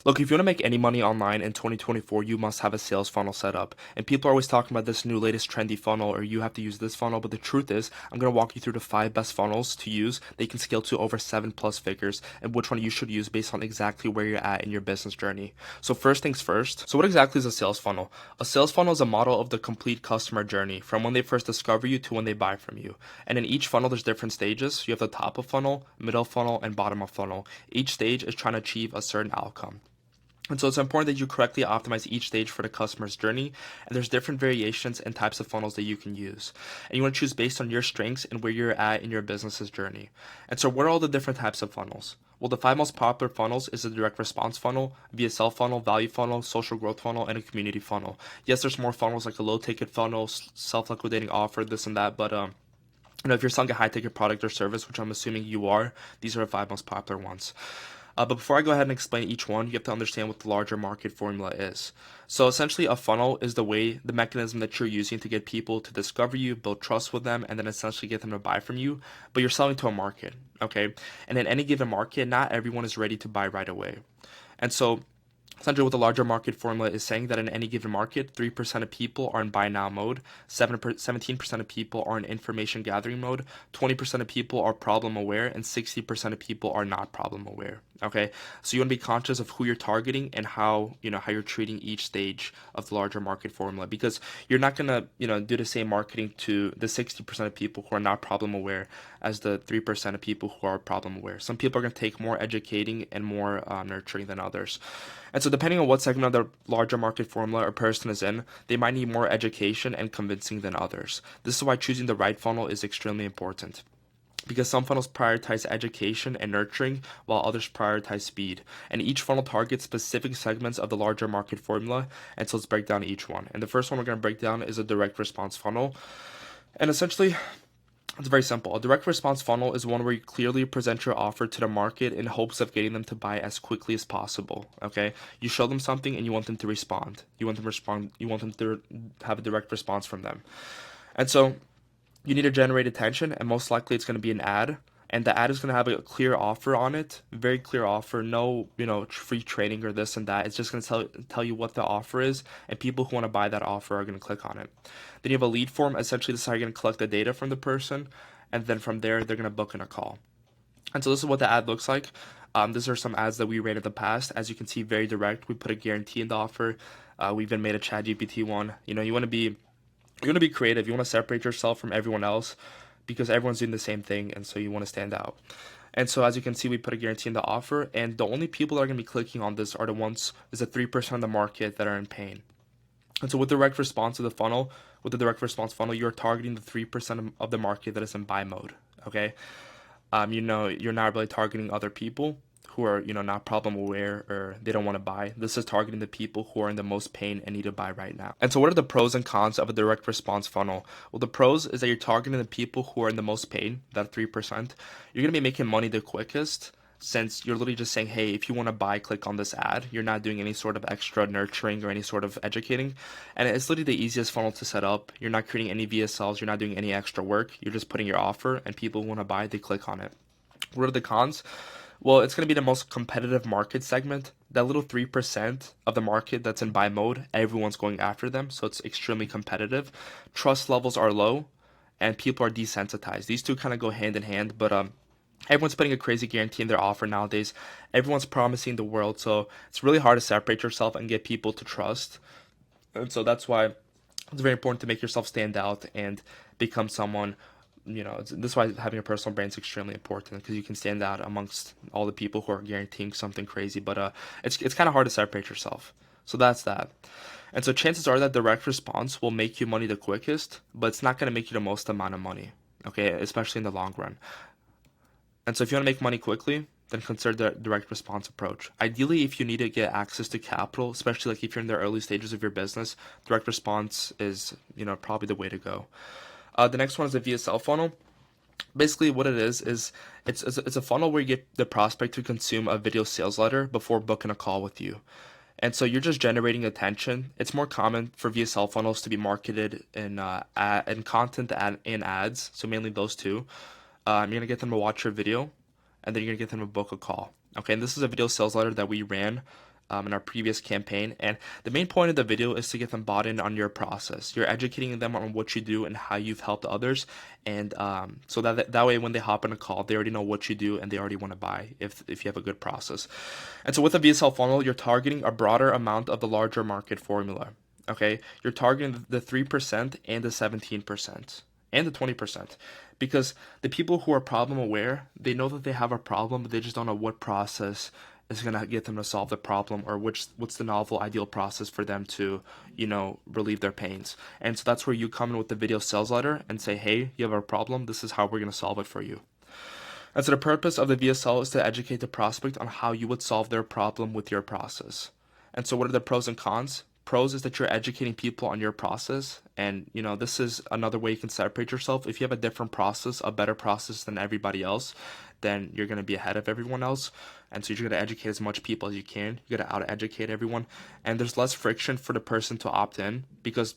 Look, if you want to make any money online in 2024, you must have a sales funnel set up. And people are always talking about this new latest trendy funnel, or you have to use this funnel. But the truth is, I'm going to walk you through the 5 best funnels to use. They can scale to over 7+ figures, and which one you should use based on exactly where you're at in your business journey. So first things first. So what exactly is a sales funnel? A sales funnel is a model of the complete customer journey from when they first discover you to when they buy from you. And in each funnel, there's different stages. You have the top of funnel, middle funnel, and bottom of funnel. Each stage is trying to achieve a certain outcome. And so it's important that you correctly optimize each stage for the customer's journey. And there's different variations and types of funnels that you can use. And you want to choose based on your strengths and where you're at in your business's journey. And so what are all the different types of funnels? Well, the 5 most popular funnels is the direct response funnel, VSL funnel, value funnel, social growth funnel, and a community funnel. Yes, there's more funnels like a low ticket funnel, self-liquidating offer, this and that, but if you're selling a high ticket product or service, which I'm assuming you are, these are the 5 most popular ones. But before I go ahead and explain each one, you have to understand what the larger market formula is. So essentially, a funnel is the mechanism that you're using to get people to discover you, build trust with them, and then essentially get them to buy from you. But you're selling to a market, okay? And in any given market, not everyone is ready to buy right away. And so essentially, what the larger market formula is saying that in any given market, 3% of people are in buy now mode, 17% of people are in information gathering mode, 20% of people are problem aware, and 60% of people are not problem aware. Okay, so you want to be conscious of who you're targeting and how you're treating each stage of the larger market formula, because you're not gonna do the same marketing to the 60% of people who are not problem aware as the 3% of people who are problem aware. Some people are going to take more educating and more nurturing than others. And so, depending on what segment of the larger market formula a person is in, they might need more education and convincing than others. This is why choosing the right funnel is extremely important, because some funnels prioritize education and nurturing while others prioritize speed. And each funnel targets specific segments of the larger market formula. And so let's break down each one. And the first one we're going to break down is a direct response funnel. And essentially, it's very simple. A direct response funnel is one where you clearly present your offer to the market in hopes of getting them to buy as quickly as possible. Okay? You show them something and you want them to respond. You want them to respond. You want them to have a direct response from them. And so you need to generate attention, and most likely it's going to be an ad. And the ad is going to have a clear offer on it, very clear offer, no, free training or this and that. It's just going to tell you what the offer is, and people who want to buy that offer are going to click on it. Then you have a lead form. Essentially, this is how you're going to collect the data from the person, and then from there, they're going to book in a call. And so this is what the ad looks like. These are some ads that we ran in the past. As you can see, very direct. We put a guarantee in the offer. We even made a ChatGPT one. You want to be creative. You want to separate yourself from everyone else because everyone's doing the same thing, and so you want to stand out. And so as you can see, we put a guarantee in the offer, and the only people that are going to be clicking on this are the 3% of the market that are in pain. And so with the direct response funnel, you're targeting the 3% of the market that is in buy mode. Okay. You're not really targeting other people who are, not problem aware or they don't want to buy. This is targeting the people who are in the most pain and need to buy right now. And so what are the pros and cons of a direct response funnel? Well, the pros is that you're targeting the people who are in the most pain, that 3%. You're going to be making money the quickest, since you're literally just saying, hey, if you want to buy, click on this ad. You're not doing any sort of extra nurturing or any sort of educating. And it's literally the easiest funnel to set up. You're not creating any VSLs. You're not doing any extra work. You're just putting your offer, and people who want to buy, they click on it. What are the cons? Well, it's going to be the most competitive market segment. That little 3% of the market that's in buy mode, everyone's going after them. So it's extremely competitive. Trust levels are low, and people are desensitized. These two kind of go hand in hand, but everyone's putting a crazy guarantee in their offer nowadays. Everyone's promising the world, so it's really hard to separate yourself and get people to trust. And so that's why it's very important to make yourself stand out and become someone. This is why having a personal brand is extremely important, because you can stand out amongst all the people who are guaranteeing something crazy. But it's kind of hard to separate yourself. So that's that. And so chances are that direct response will make you money the quickest, but it's not going to make you the most amount of money. Okay, especially in the long run. And so if you want to make money quickly, then consider the direct response approach. Ideally, if you need to get access to capital, especially like if you're in the early stages of your business, direct response is, probably the way to go. The next one is the VSL funnel. Basically, what it is it's a funnel where you get the prospect to consume a video sales letter before booking a call with you. And so you're just generating attention. It's more common for VSL funnels to be marketed in content and ads, so mainly those two. You're gonna get them to watch your video, and then you're gonna get them to book a call. Okay, and this is a video sales letter that we ran. in our previous campaign. And the main point of the video is to get them bought in on your process. You're educating them on what you do and how you've helped others. And so that way, when they hop on a call, they already know what you do and they already want to buy if you have a good process. And so with a VSL funnel, you're targeting a broader amount of the larger market formula. Okay, you're targeting the 3% and the 17% and the 20%, because the people who are problem aware, they know that they have a problem, but they just don't know what process is going to get them to solve the problem, or what's the novel ideal process for them to, relieve their pains. And so that's where you come in with the video sales letter and say, hey, you have a problem, this is how we're going to solve it for you. And so the purpose of the VSL is to educate the prospect on how you would solve their problem with your process. And so what are the pros and cons? Pros is that you're educating people on your process, and this is another way you can separate yourself. If you have a different process, a better process than everybody else, then you're going to be ahead of everyone else. And so you're going to educate as much people as you can. You're going to out-educate everyone, and there's less friction for the person to opt in, because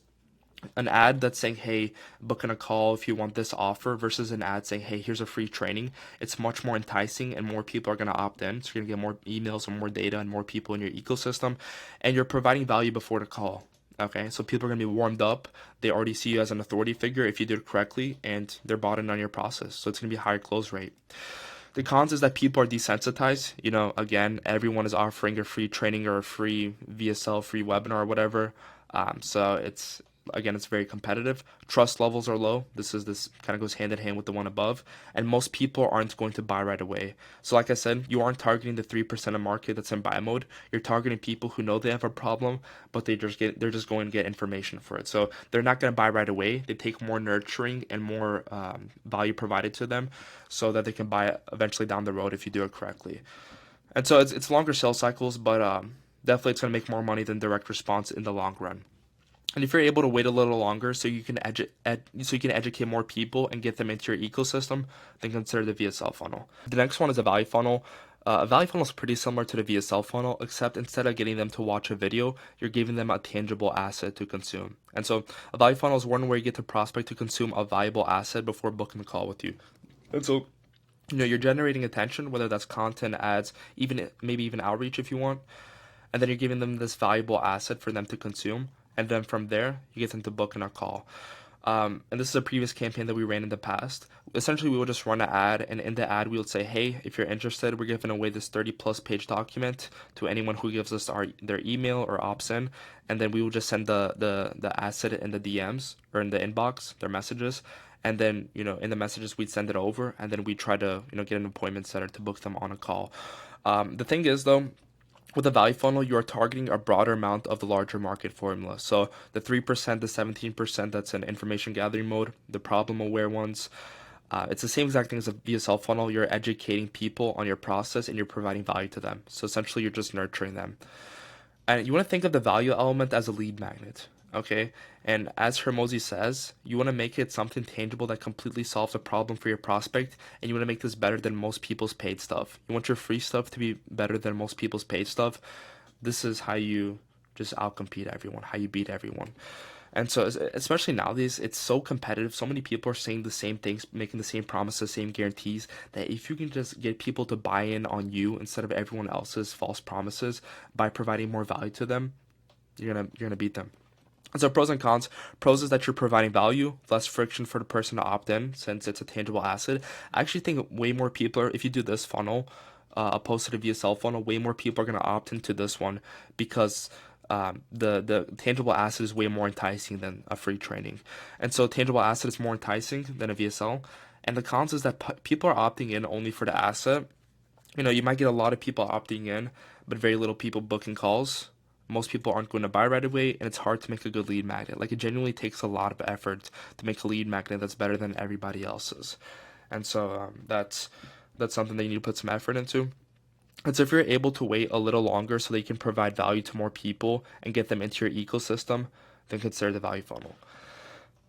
an ad that's saying, hey, book in a call if you want this offer, versus an ad saying, hey, here's a free training, it's much more enticing and more people are going to opt in. So you're going to get more emails and more data and more people in your ecosystem, and you're providing value before the call. Okay, so people are going to be warmed up. They already see you as an authority figure if you do it correctly, and they're bought in on your process. So it's going to be a higher close rate. The cons is that people are desensitized. Again, everyone is offering a free training or a free VSL, free webinar, or whatever. So it's very competitive. Trust levels are low. This kind of goes hand in hand with the one above. And most people aren't going to buy right away. So like I said, you aren't targeting the 3% of market that's in buy mode. You're targeting people who know they have a problem, but they're just going to get information for it. So they're not going to buy right away. They take more nurturing and more value provided to them, so that they can buy it eventually down the road if you do it correctly. And so it's longer sales cycles, but definitely it's going to make more money than direct response in the long run. And if you're able to wait a little longer so you can educate more people and get them into your ecosystem, then consider the VSL funnel. The next one is a value funnel. A value funnel is pretty similar to the VSL funnel, except instead of getting them to watch a video, you're giving them a tangible asset to consume. And so a value funnel is one where you get the prospect to consume a valuable asset before booking a call with you. And so you're generating attention, whether that's content, ads, maybe even outreach if you want, and then you're giving them this valuable asset for them to consume. And then from there, you get them to book in a call. And this is a previous campaign that we ran in the past. Essentially, we would just run an ad, and in the ad, we would say, hey, if you're interested, we're giving away this 30-plus page document to anyone who gives us their email or opts in. And then we would just send the asset in the DMs or in the inbox, their messages. And then, in the messages, we'd send it over, and then we'd try to, get an appointment setter to book them on a call. The thing is, though, with a value funnel, you are targeting a broader amount of the larger market formula. So the 3%, the 17%, that's in information gathering mode, the problem aware ones. It's the same exact thing as a VSL funnel. You're educating people on your process and you're providing value to them. So essentially, you're just nurturing them. And you want to think of the value element as a lead magnet. Okay, and as Hormozi says, you want to make it something tangible that completely solves a problem for your prospect, and you want to make this better than most people's paid stuff. You want your free stuff to be better than most people's paid stuff. This is how you just outcompete everyone, how you beat everyone. And so, especially nowadays, it's so competitive. So many people are saying the same things, making the same promises, same guarantees, that if you can just get people to buy in on you instead of everyone else's false promises by providing more value to them, you're gonna beat them. So pros and cons. Pros is that you're providing value, less friction for the person to opt in since it's a tangible asset. I actually think way more people if you do this funnel, opposed to the VSL funnel, way more people are going to opt into this one because the tangible asset is way more enticing than a free training. And so tangible asset is more enticing than a VSL. And the cons is that people are opting in only for the asset. You might get a lot of people opting in, but very little people booking calls. Most people aren't going to buy right away, and it's hard to make a good lead magnet. Like, it genuinely takes a lot of effort to make a lead magnet that's better than everybody else's. And so that's something that you need to put some effort into. And so if you're able to wait a little longer so that you can provide value to more people and get them into your ecosystem, then consider the value funnel.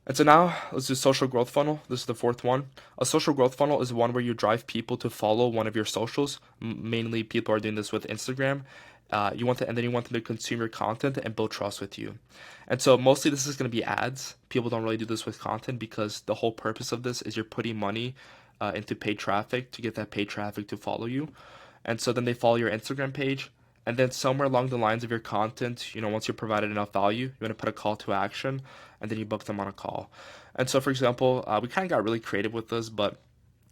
And so now let's do social growth funnel. This is the fourth one. A social growth funnel is one where you drive people to follow one of your socials. Mainly people are doing this with Instagram. You want them to consume your content and build trust with you. And so mostly this is going to be ads. People don't really do this with content because the whole purpose of this is you're putting money into paid traffic to get that paid traffic to follow you. And so then they follow your Instagram page, And then somewhere along the lines of your content, once you've provided enough value, you want to put a call to action, and then you book them on a call. And so, for example, we kind of got really creative with this, but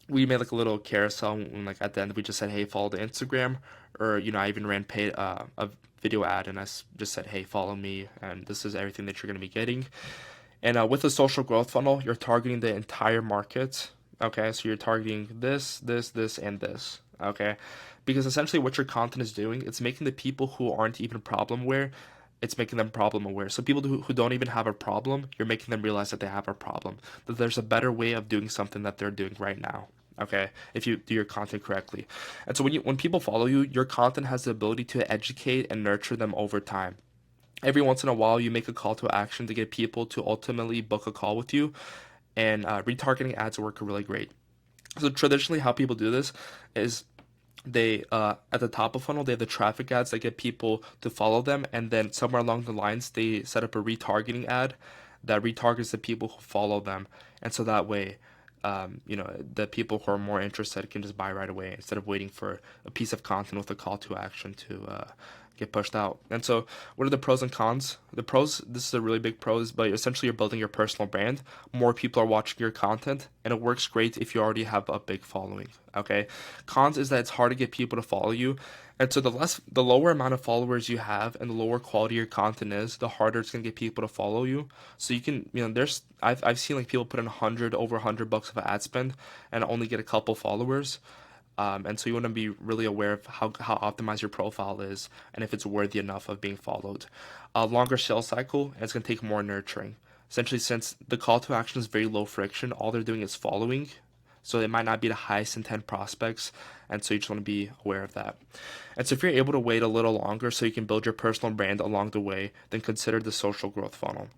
we made like a little carousel, and like at the end we just said, hey, follow the Instagram, or I even ran paid a video ad, and just said, hey, follow me, and this is everything that you're going to be getting. And with a social growth funnel, you're targeting the entire market. Okay, so you're targeting this, and this. Okay, because essentially what your content is doing, it's making the people who aren't even problem aware, it's making them problem aware. So people who don't even have a problem, you're making them realize that they have a problem, that there's a better way of doing something that they're doing right now. Okay, if you do your content correctly. And so when people follow you, your content has the ability to educate and nurture them over time. Every once in a while, you make a call to action to get people to ultimately book a call with you, and retargeting ads work really great. So traditionally, how people do this is they at the top of funnel, they have the traffic ads that get people to follow them, and then somewhere along the lines they set up a retargeting ad that retargets the people who follow them, and so that way the people who are more interested can just buy right away instead of waiting for a piece of content with a call to action to get pushed out. And so, what are the pros and cons? The pros, this is a really big pros, but essentially you're building your personal brand. More people are watching your content, and it works great if you already have a big following. Okay. Cons is that it's hard to get people to follow you. And so the lower amount of followers you have and the lower quality your content is, the harder it's gonna get people to follow you. So you can, I've seen like people put in over $100 of ad spend and only get a couple followers. And so you want to be really aware of how optimized your profile is and if it's worthy enough of being followed. A longer sales cycle, and it's going to take more nurturing. Essentially, since the call to action is very low friction, all they're doing is following. So it might not be the highest intent prospects, and so you just want to be aware of that. And so if you're able to wait a little longer so you can build your personal brand along the way, then consider the social growth funnel.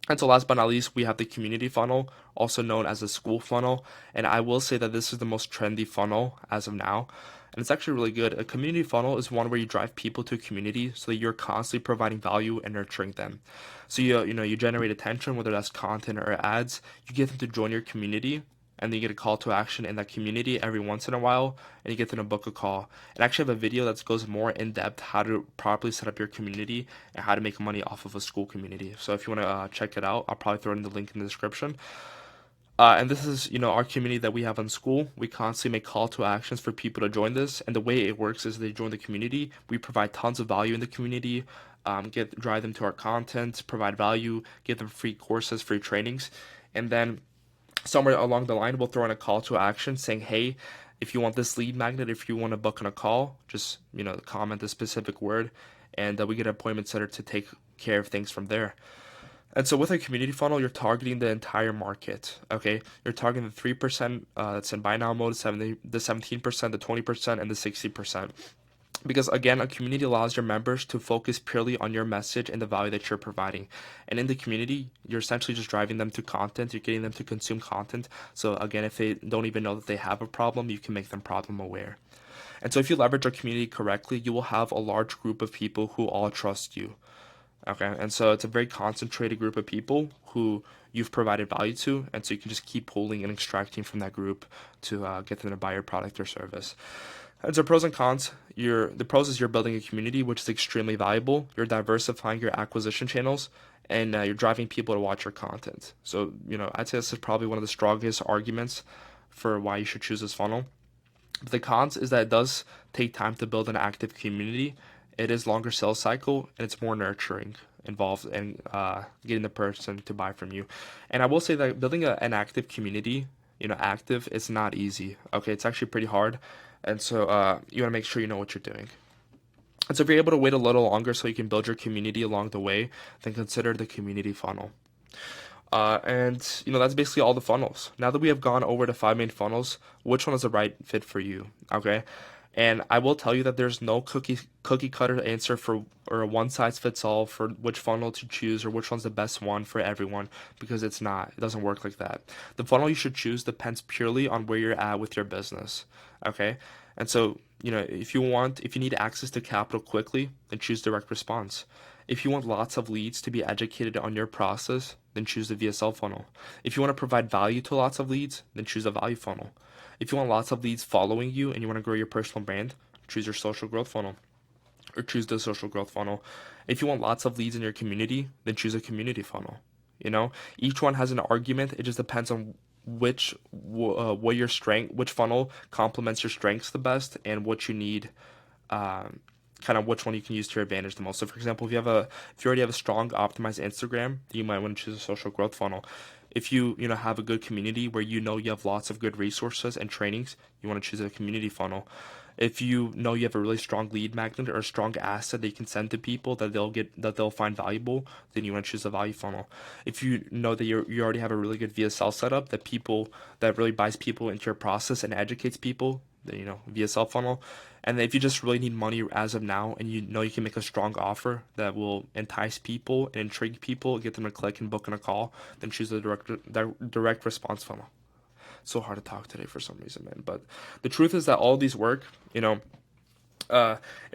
And so last but not least, we have the community funnel, also known as the school funnel. And I will say that this is the most trendy funnel as of now. And it's actually really good. A community funnel is one where you drive people to a community so that you're constantly providing value and nurturing them. So you generate attention, whether that's content or ads. You get them to join your community, and then you get a call to action in that community every once in a while, and you get them to book a call. And I actually have a video that goes more in depth how to properly set up your community and how to make money off of a school community. So if you want to check it out, I'll probably throw in the link in the description. And this is, our community that we have in school. We constantly make call to actions for people to join this. And the way it works is they join the community. We provide tons of value in the community, drive them to our content, provide value, give them free courses, free trainings. And then somewhere along the line, we'll throw in a call to action saying, hey, if you want this lead magnet, if you want to book on a call, just, comment a specific word, and we get an appointment setter to take care of things from there. And so with a community funnel, you're targeting the entire market, okay? You're targeting the 3% that's in buy now mode, the 17%, the 20%, and the 60%. Because again, a community allows your members to focus purely on your message and the value that you're providing. And in the community, you're essentially just driving them to content. You're getting them to consume content. So again, if they don't even know that they have a problem, you can make them problem aware. And so if you leverage our community correctly, you will have a large group of people who all trust you. Okay, and so it's a very concentrated group of people who you've provided value to, and so you can just keep pulling and extracting from that group to get them to buy your product or service. And so pros and cons, the pros is you're building a community, which is extremely valuable. You're diversifying your acquisition channels, and you're driving people to watch your content. So, I'd say this is probably one of the strongest arguments for why you should choose this funnel. But the cons is that it does take time to build an active community. It is longer sales cycle, and it's more nurturing involved in getting the person to buy from you. And I will say that building an active community, active, is not easy. Okay, it's actually pretty hard. And so you want to make sure you know what you're doing. And so if you're able to wait a little longer so you can build your community along the way, then consider the community funnel. And that's basically all the funnels. Now that we have gone over the 5 main funnels, which one is the right fit for you? Okay. And I will tell you that there's no cookie cutter answer or a one size fits all for which funnel to choose or which one's the best one for everyone, because it's not. It doesn't work like that. The funnel you should choose depends purely on where you're at with your business. Okay? And so, if you need access to capital quickly, then choose direct response. If you want lots of leads to be educated on your process, then choose the VSL funnel. If you want to provide value to lots of leads, then choose a value funnel. If you want lots of leads following you and you want to grow your personal brand, choose your social growth funnel. or choose the social growth funnel. If you want lots of leads in your community, then choose a community funnel. You know, each one has an argument. It just depends on what your strength, which funnel complements your strengths the best, and what you need, um, kind of which one you can use to your advantage the most. So, for example, if you already have a strong optimized Instagram, then you might want to choose a social growth funnel. If you know have a good community where you know you have lots of good resources and trainings, you want to choose a community funnel. If you know you have a really strong lead magnet or a strong asset that you can send to people that they'll find valuable, then you want to choose a value funnel. If you know that you already have a really good VSL setup that really buys people into your process and educates people, then VSL funnel. And if you just really need money as of now and you know you can make a strong offer that will entice people and intrigue people, get them to click and book in a call, then choose the direct response funnel. So hard to talk today for some reason, man. But the truth is that all these work. If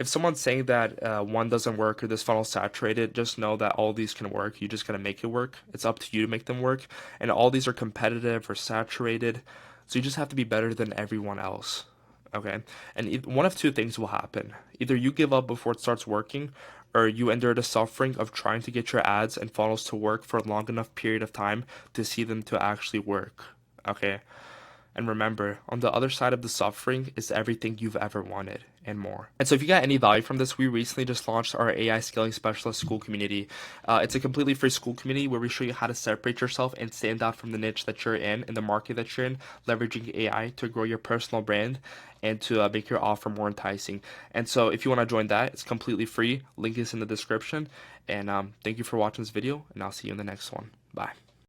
someone's saying that one doesn't work or this funnel's saturated, just know that all these can work. You just gotta make it work. It's up to you to make them work. And all these are competitive or saturated, so you just have to be better than everyone else. Okay? And one of two things will happen. Either you give up before it starts working, or you endure the suffering of trying to get your ads and funnels to work for a long enough period of time to see them to actually work. Okay? And remember, on the other side of the suffering is everything you've ever wanted and more. And so if you got any value from this, we recently just launched our AI Scaling Specialist School Community. It's a completely free school community where we show you how to separate yourself and stand out from the niche that you're in and the market that you're in, leveraging AI to grow your personal brand and to make your offer more enticing. And so if you want to join that, it's completely free. Link is in the description. And thank you for watching this video, and I'll see you in the next one. Bye.